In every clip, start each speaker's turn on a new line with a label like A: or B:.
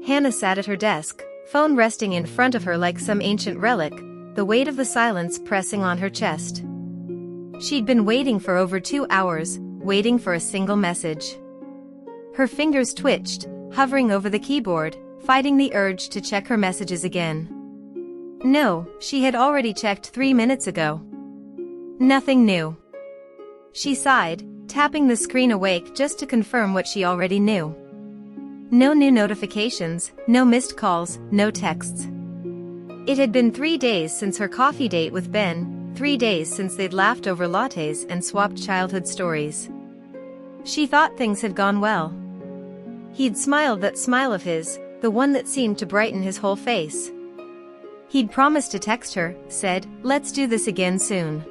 A: Hannah sat at her desk, phone resting in front of her like some ancient relic, the weight of the silence pressing on her chest. She'd been waiting for over 2 hours, waiting for a single message. Her fingers twitched, hovering over the keyboard, fighting the urge to check her messages again. No, she had already checked 3 minutes ago. Nothing new. She sighed, tapping the screen awake just to confirm what she already knew. No new notifications, no missed calls, no texts. It had been 3 days since her coffee date with Ben, 3 days since they'd laughed over lattes and swapped childhood stories. She thought things had gone well. He'd smiled that smile of his, the one that seemed to brighten his whole face. He'd promised to text her, said, "Let's do this again soon."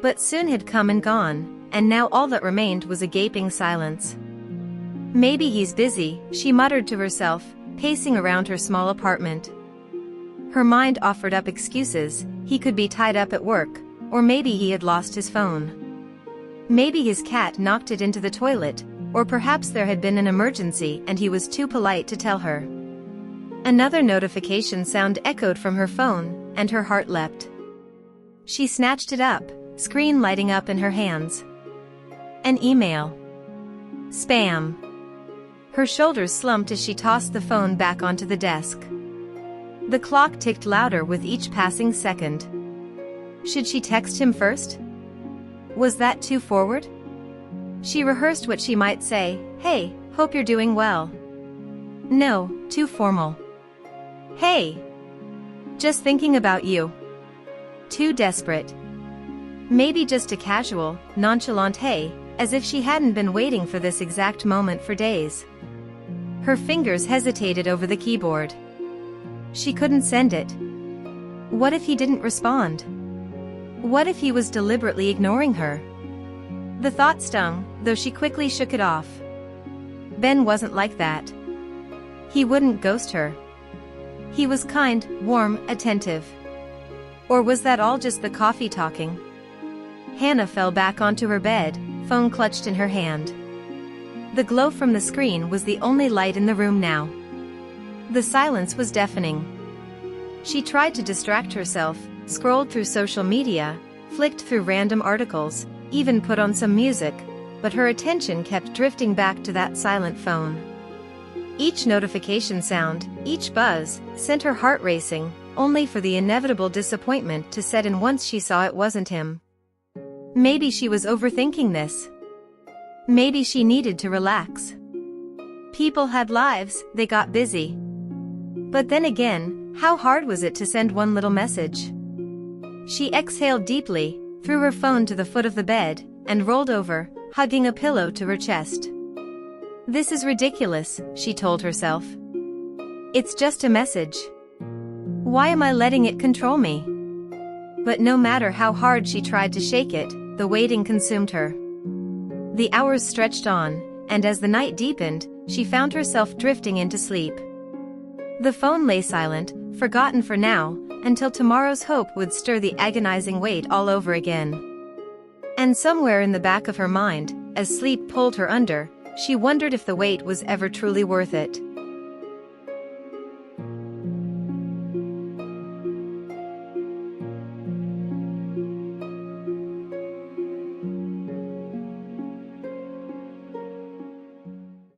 A: But soon had come and gone, and now all that remained was a gaping silence. Maybe he's busy, she muttered to herself, pacing around her small apartment. Her mind offered up excuses. He could be tied up at work, or maybe he had lost his phone. Maybe his cat knocked it into the toilet, or perhaps there had been an emergency and he was too polite to tell her. Another notification sound echoed from her phone, and her heart leapt. She snatched it up, screen lighting up in her hands. An email. Spam. Her shoulders slumped as she tossed the phone back onto the desk. The clock ticked louder with each passing second. Should she text him first? Was that too forward? She rehearsed what she might say. "Hey, hope you're doing well." No, too formal. "Hey. Just thinking about you." Too desperate. Maybe just a casual, nonchalant hey, as if she hadn't been waiting for this exact moment for days. Her fingers hesitated over the keyboard. She couldn't send it. What if he didn't respond? What if he was deliberately ignoring her? The thought stung, though she quickly shook it off. Ben wasn't like that. He wouldn't ghost her. He was kind, warm, attentive. Or was that all just the coffee talking? Hannah fell back onto her bed, phone clutched in her hand. The glow from the screen was the only light in the room now. The silence was deafening. She tried to distract herself, scrolled through social media, flicked through random articles, even put on some music, but her attention kept drifting back to that silent phone. Each notification sound, each buzz, sent her heart racing, only for the inevitable disappointment to set in once she saw it wasn't him. Maybe she was overthinking this. Maybe she needed to relax. People had lives, they got busy. But then again, how hard was it to send one little message? She exhaled deeply, threw her phone to the foot of the bed, and rolled over, hugging a pillow to her chest. This is ridiculous, she told herself. It's just a message. Why am I letting it control me? But no matter how hard she tried to shake it, the waiting consumed her. The hours stretched on, and as the night deepened, she found herself drifting into sleep. The phone lay silent, forgotten for now, until tomorrow's hope would stir the agonizing weight all over again. And somewhere in the back of her mind, as sleep pulled her under, she wondered if the wait was ever truly worth it.